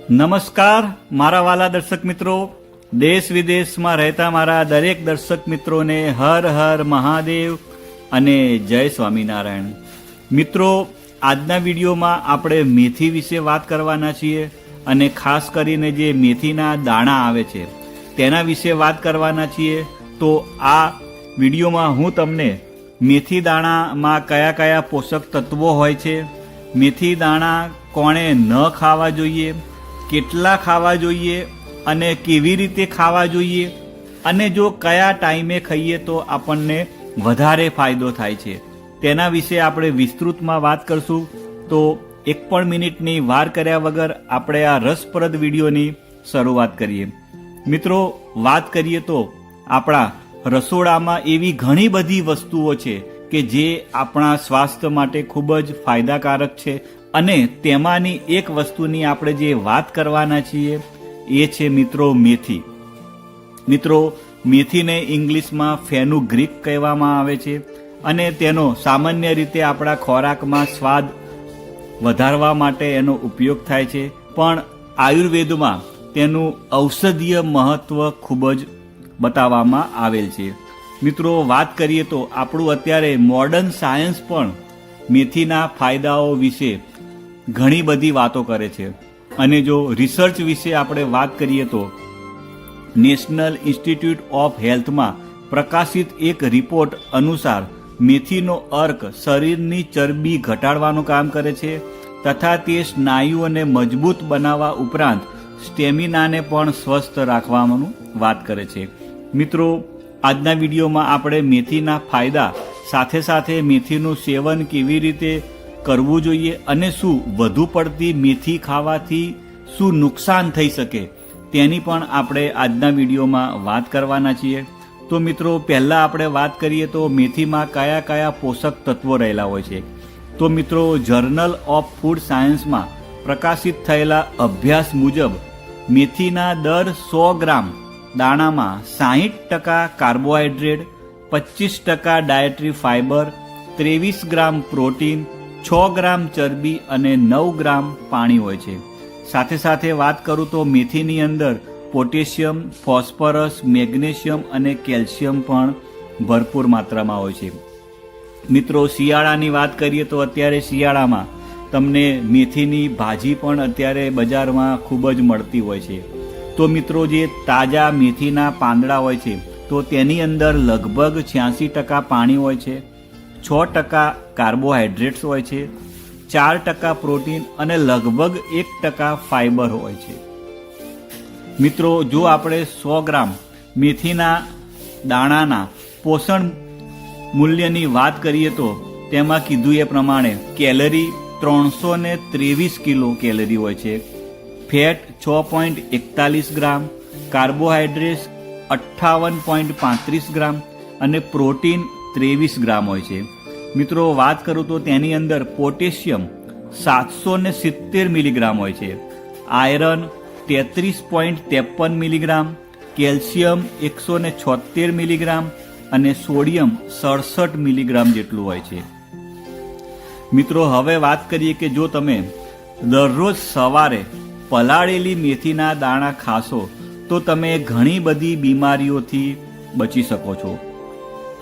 નમસ્કાર મારા વાલા દર્શક મિત્રો, દેશ વિદેશમાં રહેતા મારા દરેક દર્શક મિત્રોને હર હર મહાદેવ અને જય સ્વામિનારાયણ. મિત્રો, આજના વિડીયોમાં આપણે મેથી વિશે વાત કરવાના છીએ અને ખાસ કરીને જે મેથીના દાણા આવે છે તેના વિશે વાત કરવાના છીએ. તો આ વિડીયોમાં હું તમને મેથી દાણામાં કયા કયા પોષક તત્વો હોય છે, મેથી દાણા કોણે ન ખાવા જોઈએ, કેટલા ખાવા જોઈએ અને કેવી રીતે ખાવા જોઈએ, અને જો કયા ટાઈમે ખાઈએ તો આપણને વધારે ફાયદો થાય છે તેના વિશે આપણે વિસ્તૃતમાં વાત કરશું. તો એક પણ મિનિટની વાર કર્યા વગર આપણે આ રસપ્રદ વિડીયોની શરૂઆત કરીએ. મિત્રો, વાત કરીએ તો આપણા રસોડામાં એવી ઘણી બધી વસ્તુઓ છે કે જે આપણા સ્વાસ્થ્ય માટે ખૂબ જ ફાયદાકારક છે, અને તેમાંની એક વસ્તુની આપણે જે વાત કરવાના છીએ એ છે મિત્રો મેથી. મિત્રો, મેથીને ઇંગ્લિશમાં ફેનુગ્રીક કહેવામાં આવે છે અને તેનો સામાન્ય રીતે આપણા ખોરાકમાં સ્વાદ વધારવા માટે એનો ઉપયોગ થાય છે, પણ આયુર્વેદમાં તેનું ઔષધીય મહત્વ ખૂબ જ બતાવવામાં આવેલ છે. મિત્રો, વાત કરીએ તો આપણું અત્યારે મોડર્ન સાયન્સ પણ મેથીના ફાયદાઓ વિશે ઘણી બધી વાતો કરે છે, અને જો રિસર્ચ વિશે આપણે વાત કરીએ તો નેશનલ ઇન્સ્ટિટ્યૂટ ઓફ હેલ્થમાં પ્રકાશિત એક રિપોર્ટ અનુસાર મેથીનો અર્ક શરીરની ચરબી ઘટાડવાનું કામ કરે છે તથા તે સ્નાયુઓને મજબૂત બનાવવા ઉપરાંત સ્ટેમિનાને પણ સ્વસ્થ રાખવાનું વાત કરે છે. મિત્રો, આજના વિડીયોમાં આપણે મેથીના ફાયદા સાથે સાથે મેથીનું સેવન કેવી રીતે કરવું જોઈએ અને શું વધુ પડતી મેથી ખાવાથી શું નુકસાન થઈ શકે તેની પણ આપણે આજના વિડીયોમાં વાત કરવાના છીએ. તો મિત્રો, પહેલાં આપણે વાત કરીએ તો મેથીમાં કયા કયા પોષક તત્વો રહેલા હોય છે. તો મિત્રો, જર્નલ ઓફ ફૂડ સાયન્સમાં પ્રકાશિત થયેલા અભ્યાસ મુજબ મેથીના દર 100 ગ્રામ દાણામાં 60% કાર્બોહાઈડ્રેટ, 25% ડાયટરી ફાઇબર, 23 ગ્રામ પ્રોટીન, 6 ગ્રામ ચરબી અને 9 ગ્રામ પાણી હોય છે. સાથે સાથે વાત કરું તો મેથીની અંદર પોટેશિયમ, ફોસ્ફરસ, મેગ્નેશિયમ અને કેલ્શિયમ પણ ભરપૂર માત્રામાં હોય છે. મિત્રો, શિયાળાની વાત કરીએ તો અત્યારે શિયાળામાં તમને મેથીની ભાજી પણ અત્યારે બજારમાં ખૂબ જ મળતી હોય છે. તો મિત્રો, જે તાજા મેથીના પાંદડા હોય છે તો તેની અંદર લગભગ 86% પાણી હોય છે, 6% કાર્બોહાઈડ્રેટ્સ હોય છે, 4% પ્રોટીન અને લગભગ 1% ફાઇબર હોય છે. મિત્રો, જો આપણે 100 ગ્રામ મેથીના દાણાના પોષણ મૂલ્યની વાત કરીએ તો તેમાં કીધું એ પ્રમાણે કેલરી 323 કિલો કેલરી હોય છે, ફેટ 6.41 ગ્રામ, કાર્બોહાઈડ્રેટ્સ 58.35 ગ્રામ અને પ્રોટીન 23 ગ્રામ હોય છે. મિત્રો, વાત કરું તો તેની અંદર પોટેશિયમ 770 મિલીગ્રામ હોય છે, આયરન 33.53 મિલીગ્રામ, કેલ્શિયમ 176 મિલીગ્રામ અને સોડિયમ 67 મિલીગ્રામ જેટલું હોય છે. મિત્રો, હવે વાત કરીએ કે જો તમે દરરોજ સવારે પલાળેલી મેથીના દાણા ખાશો તો તમે ઘણી બધી બીમારીઓથી બચી શકો છો.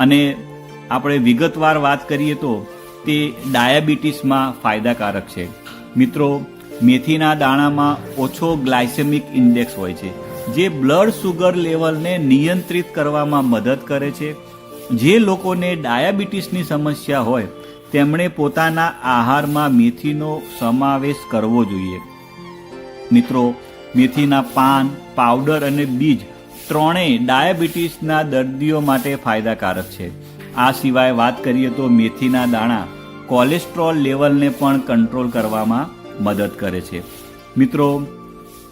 અને આપણે વિગતવાર વાત કરીએ તો તે ડાયાબિટીસમાં ફાયદાકારક છે. મિત્રો, મેથીના દાણામાં ઓછો ગ્લાયસેમિક ઇન્ડેક્સ હોય છે જે બ્લડ સુગર લેવલને નિયંત્રિત કરવામાં મદદ કરે છે. જે લોકોને ડાયાબિટીસની સમસ્યા હોય તેમણે પોતાના આહારમાં મેથીનો સમાવેશ કરવો જોઈએ. મિત્રો, મેથીના પાન, પાવડર અને બીજ ત્રણેય ડાયાબિટીસના દર્દીઓ માટે ફાયદાકારક છે. આ સિવાય વાત કરીએ તો મેથીના દાણા કોલેસ્ટ્રોલ લેવલને પણ કંટ્રોલ કરવામાં મદદ કરે છે. મિત્રો,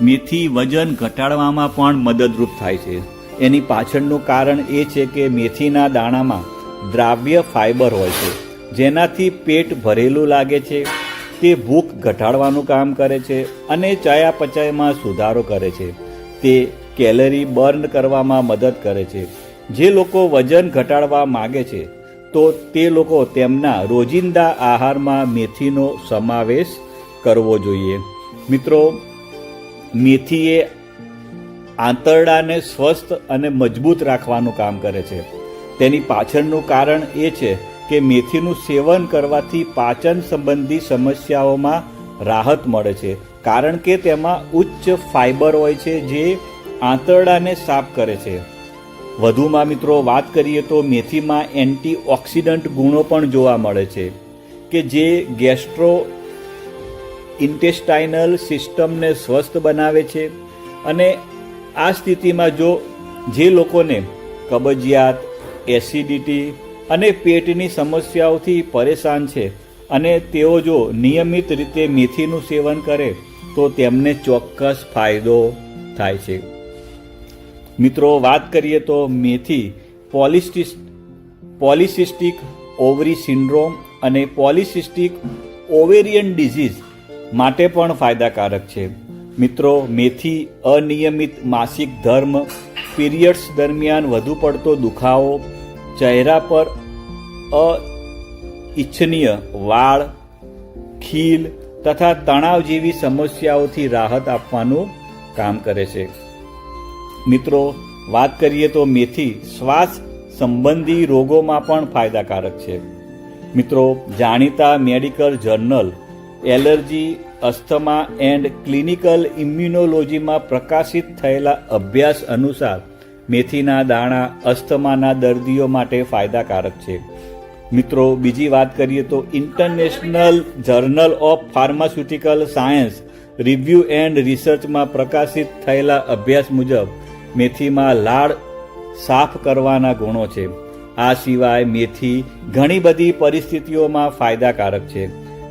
મેથી વજન ઘટાડવામાં પણ મદદરૂપ થાય છે. એની પાછળનું કારણ એ છે કે મેથીના દાણામાં દ્રાવ્ય ફાઇબર હોય છે જેનાથી પેટ ભરેલું લાગે છે, તે ભૂખ ઘટાડવાનું કામ કરે છે અને ચયાપચયમાં સુધારો કરે છે. તે કેલરી બર્ન કરવામાં મદદ કરે છે. જે લોકો વજન ઘટાડવા માગે છે તો તે લોકો તેમના રોજિંદા આહારમાં મેથીનો સમાવેશ કરવો જોઈએ. મિત્રો, મેથી એ આંતરડાને સ્વસ્થ અને મજબૂત રાખવાનું કામ કરે છે. તેની પાછળનું કારણ એ છે કે મેથીનું સેવન કરવાથી પાચન સંબંધી સમસ્યાઓમાં રાહત મળે છે, કારણ કે તેમાં ઉચ્ચ ફાઇબર હોય છે જે આંતરડાને સાફ કરે છે. વધુમાં મિત્રો વાત કરીએ તો મેથીમાં એન્ટીઓક્સિડન્ટ ગુણો પણ જોવા મળે છે કે જે ગેસ્ટ્રો ઇન્ટેસ્ટાઇનલ સિસ્ટમને સ્વસ્થ બનાવે છે. અને આ સ્થિતિમાં જે લોકોને કબજિયાત, એસિડિટી અને પેટની સમસ્યાઓથી પરેશાન છે અને તેઓ જો નિયમિત રીતે મેથીનું સેવન કરે તો તેમને ચોક્કસ ફાયદો થાય છે. મિત્રો વાત કરીએ તો મેથી પોલિસિસ્ટિક ઓવરી સિન્ડ્રોમ અને પોલિસિસ્ટિક ઓવેરિયન ડિઝીઝ માટે પણ ફાયદાકારક છે. મિત્રો મેથી અનિયમિત માસિક ધર્મ, પીરિયડ્સ દરમિયાન વધુ પડતો દુખાવો, ચહેરા પર અનિચ્છનીય વાળ, ખીલ તથા તણાવ જેવી સમસ્યાઓથી રાહત આપવાનું કામ કરે છે. મિત્રો વાત કરીએ તો મેથી શ્વાસ સંબંધી રોગોમાં પણ ફાયદાકારક છે. મિત્રો જાણીતા medical journal allergy, asthma and clinical ઇમ્યુનોલોજીમાં પ્રકાશિત થયેલા અભ્યાસ અનુસાર મેથીના દાણા અસ્થમાના દર્દીઓ માટે ફાયદાકારક છે. મિત્રો બીજી વાત કરીએ તો international journal of pharmaceutical science review and રિસર્ચમાં પ્રકાશિત થયેલા અભ્યાસ મુજબ મેથીમાં લાળ સાફ કરવાના ગુણો છે. આ સિવાય મેથી ઘણી બધી પરિસ્થિતિઓમાં ફાયદાકારક છે.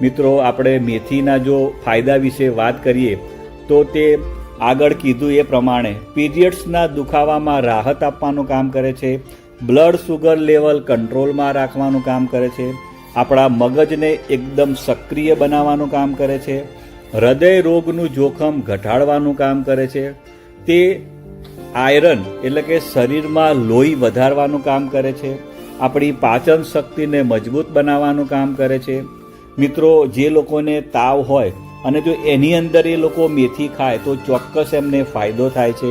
મિત્રો આપણે મેથીના જો ફાયદા વિશે વાત કરીએ તો તે આગળ કીધું એ પ્રમાણે પીરિયડ્સના દુખાવામાં રાહત આપવાનું કામ કરે છે, બ્લડ સુગર લેવલ કંટ્રોલમાં રાખવાનું કામ કરે છે, આપણા મગજને એકદમ સક્રિય બનાવવાનું કામ કરે છે, હૃદય રોગનું જોખમ ઘટાડવાનું કામ કરે છે, તે આયરન એટલે કે શરીરમાં લોહી વધારવાનું કામ કરે છે, આપણી પાચન શક્તિને મજબૂત બનાવવાનું કામ કરે છે. મિત્રો જે લોકોને તાવ હોય અને જો એની અંદર એ લોકો મેથી ખાય તો ચોક્કસ એમને ફાયદો થાય છે.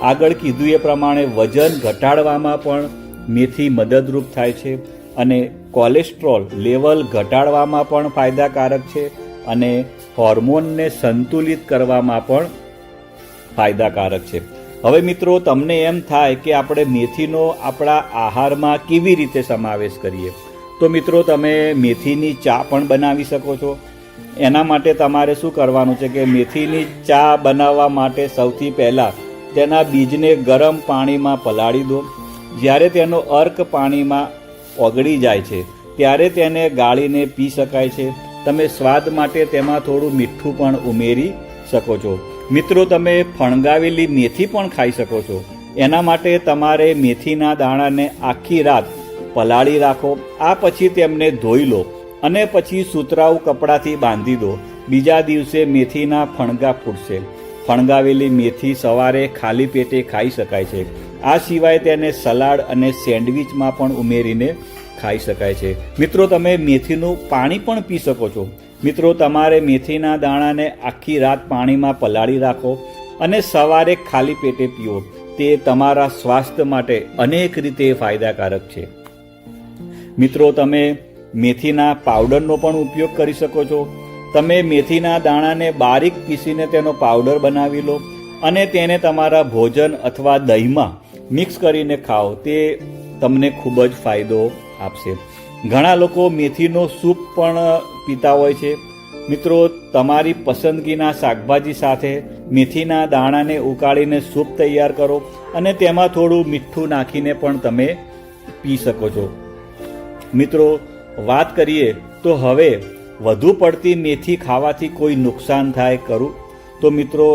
આગળ કીધું એ પ્રમાણે વજન ઘટાડવામાં પણ મેથી મદદરૂપ થાય છે અને કોલેસ્ટ્રોલ લેવલ ઘટાડવામાં પણ ફાયદાકારક છે અને હોર્મોનને સંતુલિત કરવામાં પણ ફાયદાકારક છે. હવે મિત્રો તમને એમ થાય કે આપણે મેથીનો આપણા આહારમાં કેવી રીતે સમાવેશ કરીએ, તો મિત્રો તમે મેથીની ચા પણ બનાવી શકો છો. એના માટે તમારે શું કરવાનું છે કે મેથીની ચા બનાવવા માટે સૌથી પહેલાં તેના બીજને ગરમ પાણીમાં પલાળી દો. જ્યારે તેનો અર્ક પાણીમાં ઓગળી જાય છે ત્યારે તેને ગાળીને પી શકાય છે. તમે સ્વાદ માટે તેમાં થોડું મીઠું પણ ઉમેરી શકો છો. મિત્રો તમે ફણગાવેલી મેથી પણ ખાઈ શકો છો. એના માટે તમારે મેથીના દાણાને આખી રાત પલાળી રાખો. આ પછી તેમને ધોઈ લો અને પછી સુતરાઉ કપડાથી બાંધી દો. બીજા દિવસે મેથીના ફણગા ફૂટશે. ફણગાવેલી મેથી સવારે ખાલી પેટે ખાઈ શકાય છે. આ સિવાય તેને સલાડ અને સેન્ડવિચમાં પણ ઉમેરીને ખાઈ શકાય છે. મિત્રો તમે મેથીનું પાણી પણ પી શકો છો. મિત્રો તમારે મેથીના દાણાને આખી રાત પાણીમાં પલાળી રાખો અને સવારે ખાલી પેટે પીઓ. તે તમારા સ્વાસ્થ્ય માટે અનેક રીતે ફાયદાકારક છે. મિત્રો તમે મેથીના પાવડરનો પણ ઉપયોગ કરી શકો છો. તમે મેથીના દાણાને બારીક પીસીને તેનો પાવડર બનાવી લો અને તેને તમારા ભોજન અથવા દહીંમાં મિક્સ કરીને ખાઓ. તે તમને ખૂબ જ ફાયદો આપશે. ઘણા લોકો મેથીનો સૂપ પણ પીતા હોય છે. મિત્રો તમારી પસંદગીના શાકભાજી સાથે મેથીના દાણાને ઉકાળીને સૂપ તૈયાર કરો અને તેમાં થોડું મીઠું નાખીને પણ તમે પી શકો છો. મિત્રો વાત કરીએ તો હવે વધુ પડતી મેથી ખાવાથી કોઈ નુકસાન થાય ખરું? તો મિત્રો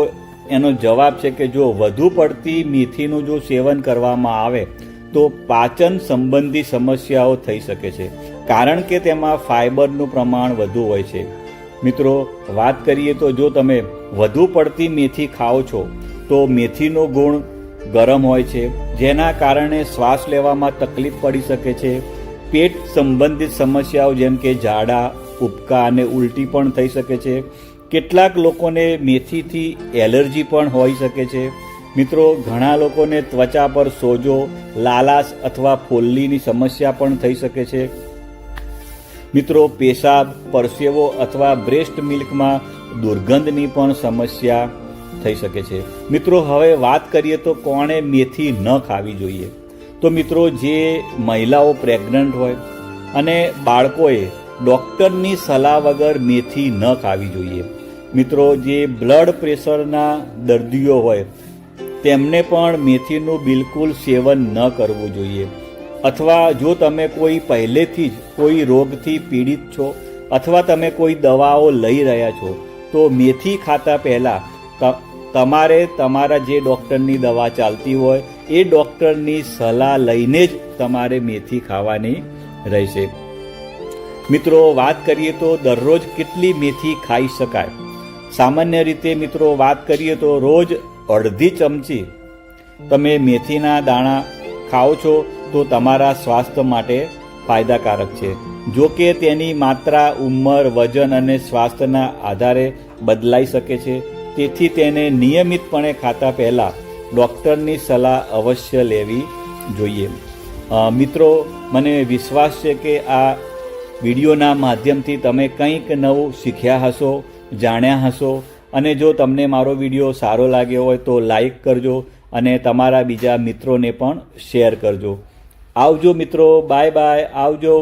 એનો જવાબ છે કે જો વધુ પડતી મેથીનું જો સેવન કરવામાં આવે તો પાચન સંબંધી સમસ્યાઓ થઈ શકે છે, કારણ કે તેમાં ફાઇબરનું પ્રમાણ વધુ હોય છે. મિત્રો વાત કરીએ તો જો તમે વધુ પડતી મેથી ખાઓ છો તો મેથીનો ગુણ ગરમ હોય છે, જેના કારણે શ્વાસ લેવામાં તકલીફ પડી શકે છે. પેટ સંબંધિત સમસ્યાઓ જેમ કે ઝાડા, ઉબકા અને ઉલટી પણ થઈ શકે છે. કેટલાક લોકોને મેથીથી એલર્જી પણ હોઈ શકે છે. મિત્રો, ઘણા લોકોને ત્વચા પર સોજો, લાલાશ અથવા ફોલ્લીની સમસ્યા પણ થઈ શકે છે. મિત્રો, પેશાબ, પરસેવો અથવા બ્રેસ્ટ મિલ્કમાં દુર્ગંધની પણ સમસ્યા થઈ શકે છે. મિત્રો, હવે વાત કરીએ તો કોણે મેથી ન ખાવી જોઈએ. તો મિત્રો, જે મહિલાઓ પ્રેગ્નન્ટ હોય અને બાળકોએ ડૉક્ટરની સલાહ વગર મેથી ન ખાવી જોઈએ. મિત્રો, જે બ્લડ પ્રેશરના દર્દીઓ હોય તેમને પણ મેથીનું બિલકુલ સેવન ન કરવું જોઈએ. અથવા જો તમે કોઈ પહેલેથી જ કોઈ રોગથી પીડિત છો અથવા તમે કોઈ દવાઓ લઈ રહ્યા છો તો મેથી ખાતા પહેલાં તમારે તમારા જે ડૉક્ટરની દવા ચાલતી હોય એ ડૉક્ટરની સલાહ લઈને જ તમારે મેથી ખાવાની રહેશે. મિત્રો, વાત કરીએ તો દરરોજ કેટલી મેથી ખાઈ શકાય. સામાન્ય રીતે મિત્રો વાત કરીએ તો રોજ અડધી ચમચી તમે મેથીના દાણા ખાઓ છો તો તમારા સ્વાસ્થ્ય માટે ફાયદાકારક છે. જો કે તેની માત્રા ઉંમર, વજન અને સ્વાસ્થ્યના આધારે બદલાઈ શકે છે. તેથી તેને નિયમિતપણે ખાતા પહેલાં ડૉક્ટરની સલાહ અવશ્ય લેવી જોઈએ. મિત્રો, મને વિશ્વાસ છે કે આ વિડીયોના માધ્યમથી તમે કંઈક નવું શીખ્યા હશો, જાણ્યા હશો. અને જો તમને મારો વિડીયો સારો લાગ્યો હોય તો લાઈક કરજો અને તમારા બીજા મિત્રોને પણ શેર કરજો. આવજો મિત્રો, બાય બાય, આવજો.